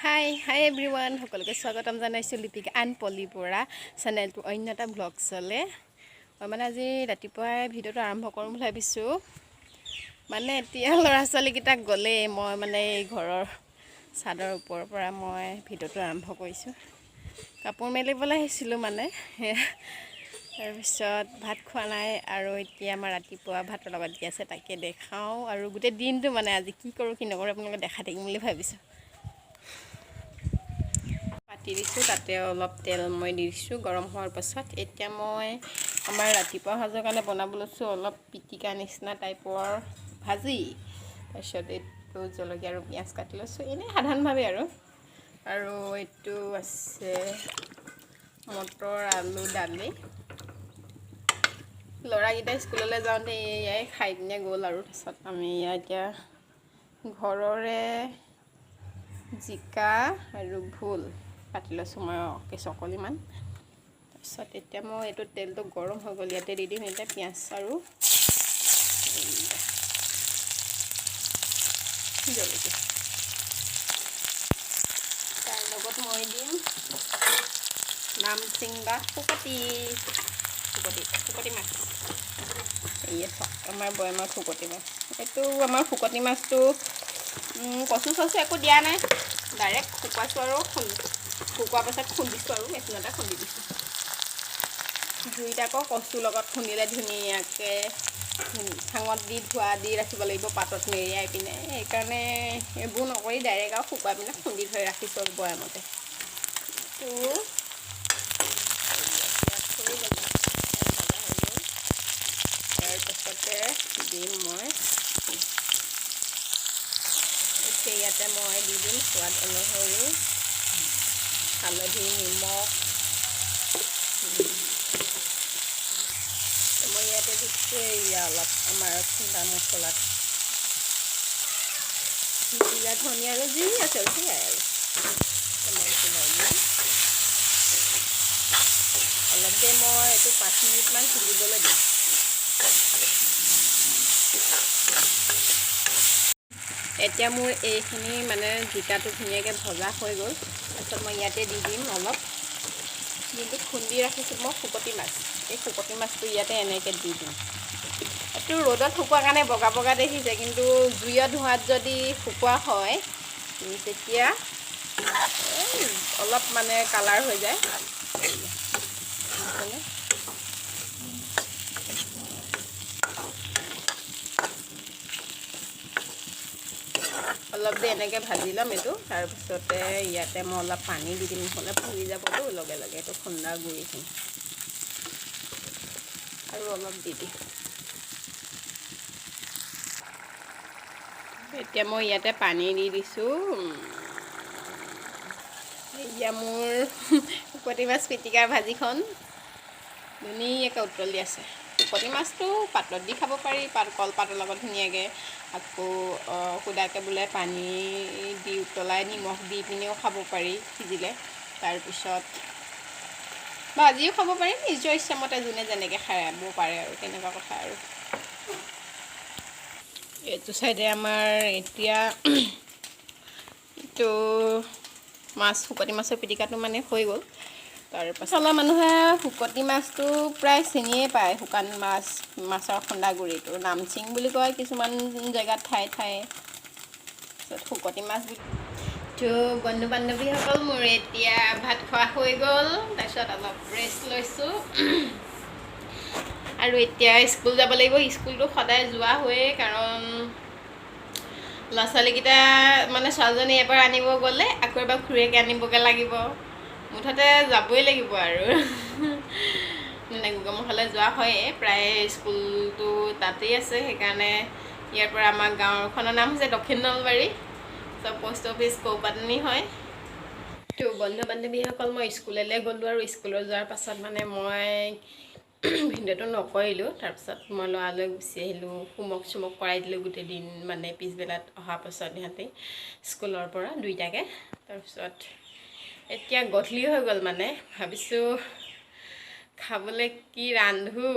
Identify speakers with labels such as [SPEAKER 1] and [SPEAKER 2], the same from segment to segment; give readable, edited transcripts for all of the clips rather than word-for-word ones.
[SPEAKER 1] Hi everyone. সকলোকে স্বাগতম জানাইছো Lipika and poly borah চেনেলটো অন্যটা ব্লগ চলে। মানে আজি ৰাতিপুৱাই ভিডিঅ'টো আৰম্ভ কৰিম বুলি ভাবিছো। মানে এতিয়া ল'ৰা ছোৱালী কিটা গলে মই মানে এই ঘৰৰ চাদৰ ওপৰৰ পৰা মই ভিডিঅ'টো আৰম্ভ কৰিছো। কাপোৰ মেলিবলৈ আহিছিলো মানে তাৰ পিছত ভাত খোৱা নাই আৰু এতিয়া আমাৰ ৰাতিপুৱা ভাতৰ লগত কি আছে তাকে দেখাও আৰু গোটেই দিনটো মানে আজি কি কৰো কি নকৰো আপোনালোকক দেখাই থাকিম বুলি ভাবিছো। পাতি দিছো তাতে অলপ তেল মই দিছো গৰম হোৱাৰ পাছত এতিয়া মই আমাৰ ৰাতিপুৱা সাজৰ কাৰণে বনাব লৈছো অলপ পিটিকা নিচিনা টাইপৰ ভাজি তাৰপিছত এইটো জলকীয়া আৰু পিঁয়াজ কাটি লৈছো এনে সাধাৰণভাৱে আৰু এইটো আছে মটৰ আলু দালি ল'ৰাকেইটা স্কুললৈ যাওঁতে এয়াই খাই পিনে গ'ল আৰু তাৰপিছত আমি এতিয়া ঘৰৰে জিকা আৰু ভোল কাটি লৈছো মই কেঁচকলিমান তাৰপিছত এতিয়া মই এইটো তেলটো গৰম হৈ গ'ল ইয়াতে দি দিম এতিয়া পিঁয়াজ আৰু জলকীয়া তাৰ লগত মই দিম নামচিং বা শুকতি মাছ এই আমাৰ বৈয়ামৰ শুকতি মাছ এইটো আমাৰ শুকতি মাছটো কচু চচু একো দিয়া নাই ডাইৰেক্ট শুকুৱাইছো আৰু শুকোৱাৰ পাছত খুন্দিছো আৰু মেচিনতে খুন্দি দিছো জুইত আকৌ কচু লগত খুন্দিলে ধুনীয়াকৈ চাঙত দি ধোৱা দি ৰাখিব লাগিব পাতত মেৰিয়াই পিনে সেইকাৰণে এইবোৰ নকৰি ডাইৰেক্ট আৰু শুকুৱাই পিনে খুন্দি থৈ ৰাখিছোঁ বৈয়ামতে তাৰপাছতে দিম মই ইয়াতে মই দি দিম সোৱাদ অনুসৰি হালধি নিমখ মই ইয়াতে দিছোঁ অলপ আমাৰ খুন্দা মছলাত জিৰা ধনিয়া আৰু যি আছে সেয়াই আৰু অলপ দেৰি মই এইটো 5 মিনিটমান সিজিবলৈ দিম এতিয়া মোৰ এইখিনি মানে জিকাটো ধুনীয়াকৈ ভজা হৈ গ'ল তাৰপিছত মই ইয়াতে দি দিম অলপ যোনটো খুন্দি ৰাখিছোঁ মই শুকতি মাছ এই শুকতি মাছটো ইয়াতে এনেকৈ দি দিম এইটো ৰ'দত শুকোৱাৰ কাৰণে বগা বগা দেখিছে কিন্তু জুইৰ ধোঁৱাত যদি শুকোৱা হয় তেতিয়া অলপ মানে কালাৰ হৈ যায় অলপ দেৰি এনেকৈ ভাজি ল'ম এইটো তাৰপিছতে ইয়াতে মই অলপ পানী দি দিম নহ'লে পুৰি যাবতো লগে লগে এইটো খুন্দা গুড়িখিনি আৰু অলপ দি দিম এতিয়া মই ইয়াতে পানী দি দিছোঁ এতিয়া মোৰ শুকতি মাছ পিটিকাৰ ভাজিখন ধুনীয়াকৈ উতলি আছে শুকতি মাছটো পাতত দি খাব পাৰি কলপাতৰ লগত ধুনীয়াকৈ আকৌ সুদাকৈ বোলে পানী দি উতলাই নিমখ দি পিনেও খাব পাৰি সিজিলে তাৰপিছত ভাজিও খাব পাৰি নিজৰ ইচ্ছামতে যোনে যেনেকৈ খাব পাৰে আৰু তেনেকুৱা কথা আৰু এইটো চাইডে আমাৰ এতিয়া এইটো মাছ শুকতি মাছৰ পিটিকাটো মানে হৈ গ'ল তাৰপাছত অলপ মানুহে শুকতি মাছটো প্ৰায় চিনিয়ে পায় শুকান মাছৰ খুন্দা গুড়িটো নামচিং বুলি কয় কিছুমান জেগাত ঠায়ে তাৰপিছত শুকতি মাছ তো বন্ধু বান্ধৱীসকল মোৰ এতিয়া ভাত খোৱা হৈ গ'ল তাৰপিছত অলপ ৰেষ্ট লৈছোঁ আৰু এতিয়া স্কুল যাব লাগিব স্কুলটো সদায় যোৱা হয়ে কাৰণ ল'ৰা ছোৱালীকেইটা মানে ছোৱালীজনী এবাৰ আনিব গ'লে আকৌ এবাৰ খুৰীয়েকে আনিবগৈ লাগিব মুঠতে যাবই লাগিব আৰু মানে গোগামুখলৈ যোৱা হয়ে প্ৰায় স্কুলটো তাতেই আছে সেইকাৰণে ইয়াৰ পৰা আমাৰ গাঁওখনৰ নাম হৈছে দক্ষিণ নলবাৰী চব পোষ্ট অফিচ কৌপাতনি হয় তো বন্ধু বান্ধৱীসকল মই স্কুললৈ গ'লোঁ আৰু স্কুলত যোৱাৰ পাছত মানে মই ভিডিঅ'টো নকৰিলোঁ তাৰপিছত মই ল'ৰালৈ গুচি আহিলোঁ হোমৱৰ্ক চুমৱৰ্ক কৰাই দিলোঁ গোটেই দিন মানে পিছবেলাত অহাৰ পাছত সিহঁতে স্কুলৰ পৰা দুইটাকৈ তাৰপিছত এতিয়া গধূলি হৈ গ'ল মানে ভাবিছোঁ খাবলৈ কি ৰান্ধো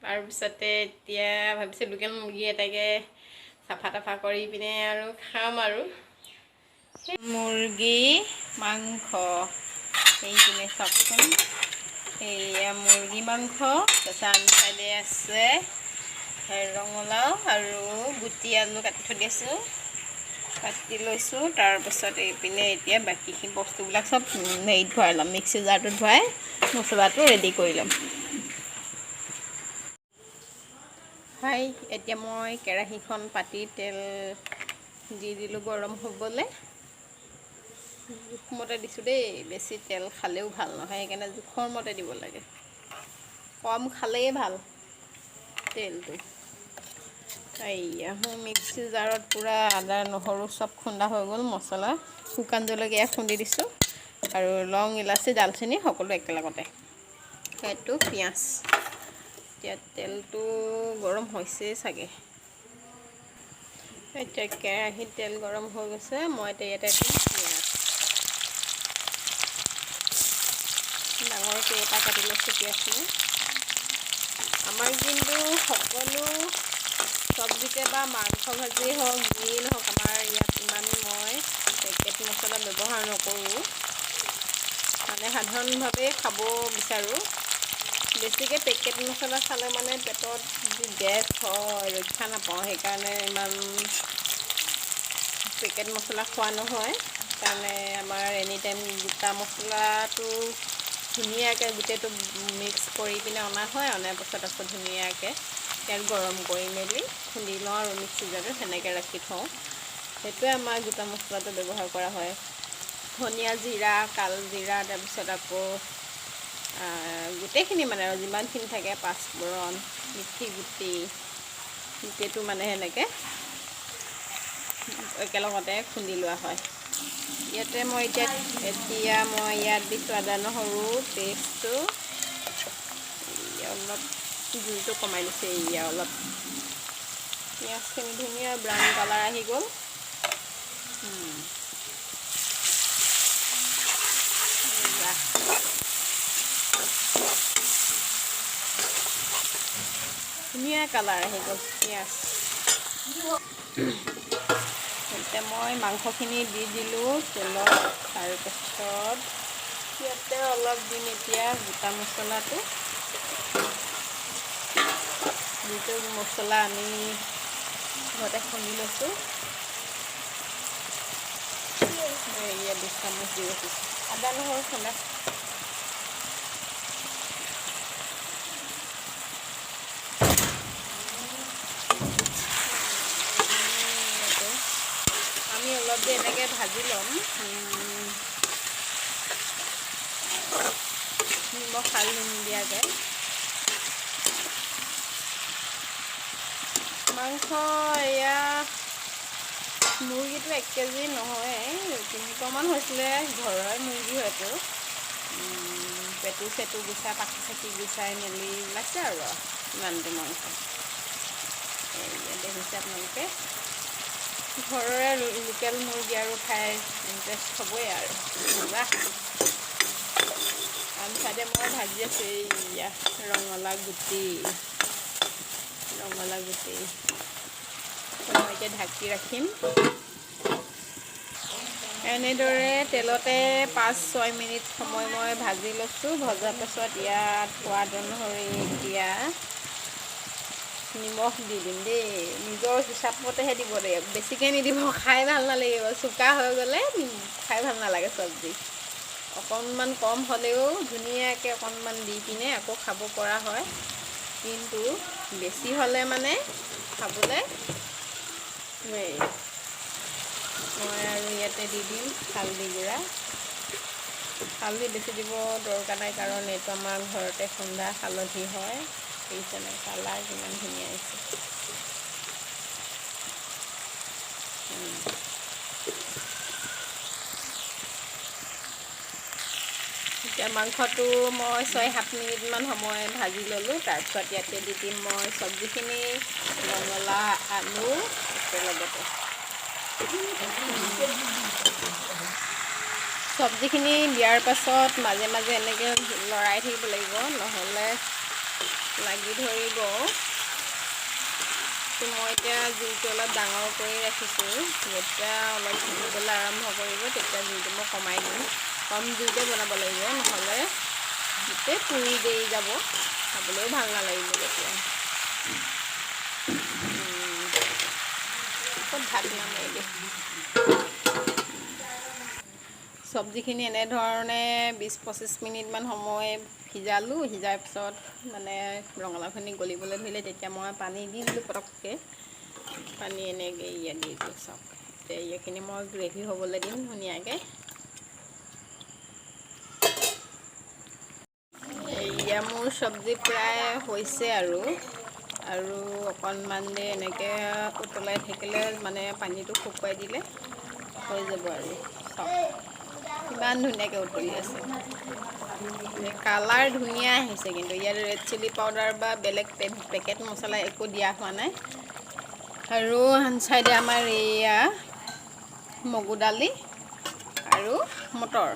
[SPEAKER 1] তাৰপিছতে এতিয়া ভাবিছোঁ লোকেল মুৰ্গী এটাকে চাফা তাফা কৰি পিনে আৰু খাম আৰু মুৰ্গী মাংস এইখিনি চাওকচোন এয়া মুৰ্গী মাংস তাৰপিছত আন চাইডে আছে ৰঙালাও আৰু গুটি আলু কাটি থৈ দিছোঁ কাটি লৈছোঁ তাৰপিছত এইপিনে এতিয়া বাকীখিনি বস্তুবিলাক চব হেৰিত ভৰাই ল'ম মিক্সি জাৰটোত ভৰাই মছলাটো ৰেডি কৰি ল'ম হাই এতিয়া মই কেৰাহীখন পাতি তেল দি দিলোঁ গৰম হ'বলৈ জোখমতে দিছোঁ দেই বেছি তেল খালেও ভাল নহয় সেইকাৰণে জোখৰ মতে দিব লাগে কম খালেই ভাল তেলটো এইয়া মোৰ মিক্সি জাৰত পূৰা আদা নহৰু চব খুন্দা হৈ গ'ল মছলা শুকান জলকীয়া খুন্দি দিছোঁ আৰু লং ইলাচি ডালচেনি সকলো একেলগতে সেইটো পিঁয়াজ এতিয়া তেলটো গৰম হৈছে চাগে এতিয়া কেৰাহীত তেল গৰম হৈ গৈছে মই এতিয়া ইয়াতে দিম পিঁয়াজ ডাঙৰকৈ এটা কাটি লৈছোঁ পিঁয়াজখিনি আমাৰ কিন্তু সকলো চব্জিতে বা মাংস ভাজি হওক যিয়ে নহওক আমাৰ ইয়াত ইমান মই পেকেট মছলা ব্যৱহাৰ নকৰোঁ মানে সাধাৰণভাৱে খাব বিচাৰোঁ বেছিকৈ পেকেট মছলা খালে মানে পেটত যি গেছ হয় ৰক্ষা নাপাওঁ সেইকাৰণে ইমান পেকেট মছলা খোৱা নহয় সেইকাৰণে আমাৰ এনি টাইম গোটা মছলাটো ধুনীয়াকৈ গোটেইটো মিক্স কৰি পিনে অনা হয় অনাৰ পাছত আকৌ ধুনীয়াকৈ তেল গৰম কৰি মেলি খুন্দি লওঁ আৰু মিক্সি জাৰটোত সেনেকৈ ৰাখি থওঁ সেইটোৱে আমাৰ গোটা মছলাটো ব্যৱহাৰ কৰা হয় ধনিয়া জিৰা কাল জিৰা তাৰপিছত আকৌ গোটেইখিনি মানে আৰু যিমানখিনি থাকে পাঁচফোৰণ মিঠি গুটি গোটেইটো মানে সেনেকৈ একেলগতে খুন্দি লোৱা হয় ইয়াতে মই এতিয়া মই ইয়াত দিছোঁ আদা নহৰু পেষ্টটো অলপ জুইটো কমাই দিছে এয়া অলপ পিঁয়াজখিনি ধুনীয়া ব্ৰাউন কালাৰ আহি গ'ল ধুনীয়া কালাৰ আহি গ'ল পিঁয়াজ এতিয়া মই মাংসখিনি দি দিলোঁ তেলত তাৰপিছত ইয়াতে অলপ দিম এতিয়া গোটা মছলাটো যিটো মছলা আমি ঘৰতে খুন্দি লৈছোঁ ইয়াত 2 চামুচ দি ৰাখিছোঁ আদা নহৰু খুন্দা আমি অলপ দেৰি এনেকৈ ভাজি ল'ম নিমখ হালধি নিদিয়াকৈ মাংস এয়া মুৰ্গীটো 1 কেজি নহয় 300মান হৈছিলে ঘৰৰে মুৰ্গী হয়তো পেটু চেটু গুচাই পাখি চাখি গুচাই মেলি ওলাইছে আৰু ইমানটো মাংস এয়া দেখিছে আপোনালোকে ঘৰৰে লোকেল মুৰ্গী আৰু খাই ইণ্টাৰেষ্ট হ'বই আৰু আন চাইডে মই ভাজি আছোঁ এয়া ৰঙালাও গুটি মই এতিয়া ঢাকি ৰাখিম এনেদৰে তেলতে 5-6 মিনিট সময় মই ভাজি লৈছোঁ ভজাৰ পাছত ইয়াত সোৱাদ অনুসৰি এতিয়া নিমখ দি দিম দেই নিজৰ হিচাপতেহে দিব লাগিব বেছিকৈ নিদিব খাই ভাল নালাগিব চোকা হৈ গ'লে খাই ভাল নালাগে চব্জি অকণমান কম হ'লেও ধুনীয়াকৈ অকণমান দি পিনে আকৌ খাব পৰা হয় কিন্তু বেছি হ'লে মানে খাবলৈ মই আৰু ইয়াতে দি দিম হালধি গুড়া হালধি বেছি দিব দৰকাৰ নাই কাৰণ এইটো আমাৰ ঘৰতে খুন্দা হালধি হয় দেখিছেনে কালাৰ কিমান ধুনীয়া আহিছে এতিয়া মাংসটো মই 6-7 মিনিটমান সময় ভাজি ল'লোঁ তাৰপিছত ইয়াতে দি দিম মই চব্জিখিনি ৰঙালাও আলু একেলগতে চব্জিখিনি দিয়াৰ পাছত মাজে মাজে এনেকৈ লৰাই থাকিব লাগিব নহ'লে লাগি ধৰিব তো মই এতিয়া জুইটো অলপ ডাঙৰ কৰি ৰাখিছোঁ যেতিয়া অলপ সিজিবলৈ আৰম্ভ কৰিব তেতিয়া জুইটো মই কমাই দিম কম জুইতে বনাব লাগিব নহ'লে গোটেই পুৰি দেৰি যাব খাবলৈও ভাল নালাগিব তেতিয়া ভাত নামাৰি দিওঁ চব্জিখিনি এনেধৰণে 20-25 মিনিটমান সময় সিজালোঁ সিজাৰ পিছত মানে ৰঙালাওখিনি গলিবলৈ ধৰিলে তেতিয়া মই পানী দি দিলোঁ পটককৈ পানী এনেকৈ ইয়াত দি দিলোঁ চাওক এতিয়া এইখিনি মই গ্ৰেভি হ'বলৈ দিম ধুনীয়াকৈ এয়া মোৰ চব্জি প্ৰায় হৈছে আৰু অকণমান দেৰি এনেকৈ উতলাই থাকিলে মানে পানীটো শুকুৱাই দিলে হৈ যাব আৰু চাওক কিমান ধুনীয়াকৈ উতলি আছে কালাৰ ধুনীয়া আহিছে কিন্তু ইয়াত ৰেড চিলি পাউডাৰ বা বেলেগ পেকেট মছলা একো দিয়া হোৱা নাই আৰু আন চাইডে আমাৰ এয়া মগু দালি আৰু মটৰ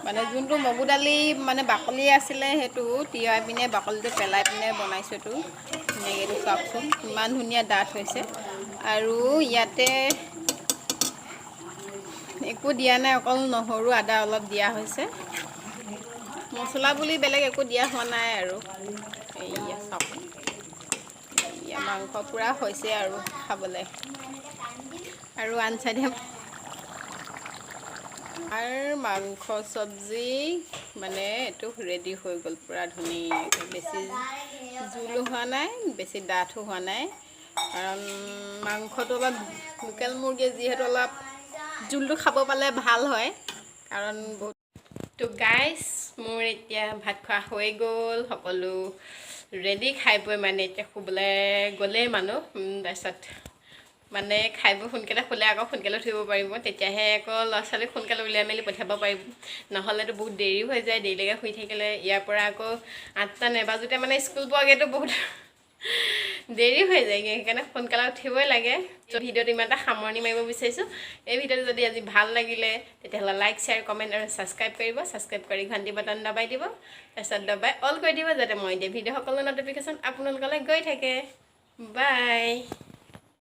[SPEAKER 1] মানে যোনটো মগু দালি মানে বাকলি আছিলে সেইটো তিয়াই পিনে বাকলিটো পেলাই পিনে বনাইছোঁ এইটো ধুনীয়াকৈ এইটো চাওকচোন ইমান ধুনীয়া ডাঠ হৈছে আৰু ইয়াতে একো দিয়া নাই অকল নহৰু আদা অলপ দিয়া হৈছে মছলা বুলি বেলেগ একো দিয়া হোৱা নাই আৰু এইয়া চাওক এয়া মাংস পুৰা হৈছে আৰু খাবলৈ আৰু আন চাইডে আৰু মাংস চব্জি মানে এইটো ৰেডি হৈ গ'ল পুৰা ধুনীয়াকৈ বেছি জোলো হোৱা নাই বেছি ডাঠো হোৱা নাই কাৰণ মাংসটো অলপ লোকেল মুৰ্গী যিহেতু অলপ জোলটো খাব পালে ভাল হয় কাৰণ বহুত তো গাইছ মোৰ এতিয়া ভাত খোৱা হৈ গ'ল সকলো ৰেডি খাই বৈ মানে এতিয়া শুবলৈ গ'লেই মানুহ তাৰপিছত মানে খাই বৈ সোনকালে শুলে আকৌ সোনকালে উঠিব পাৰিব তেতিয়াহে আকৌ ল'ৰা ছোৱালীক সোনকালে উলিয়াই মেলি পঠিয়াব পাৰিব নহ'লেতো বহুত দেৰিও হৈ যায় দেৰিলৈকে শুই থাকিলে ইয়াৰ পৰা আকৌ 8টা নেবাজোতে মানে স্কুল পোৱাগৈতো বহুত দেৰি হৈ যায়গৈ সেইকাৰণে সোনকালে উঠিবই লাগে ভিডিঅ'টো ইমান এটা সামৰণি মাৰিব বিচাৰিছোঁ এই ভিডিঅ'টো যদি আজি ভাল লাগিলে তেতিয়াহ'লে লাইক শ্বেয়াৰ কমেণ্ট আৰু ছাবস্ক্ৰাইব কৰিব ছাবস্ক্ৰাইব কৰি ঘণ্টি বাটন দবাই দিব তাৰপিছত দবাই অল কৰি দিব যাতে মই দিয়া ভিডিঅ' সকলো ন'টিফিকেশ্যন আপোনালোকলৈ গৈ থাকে বাই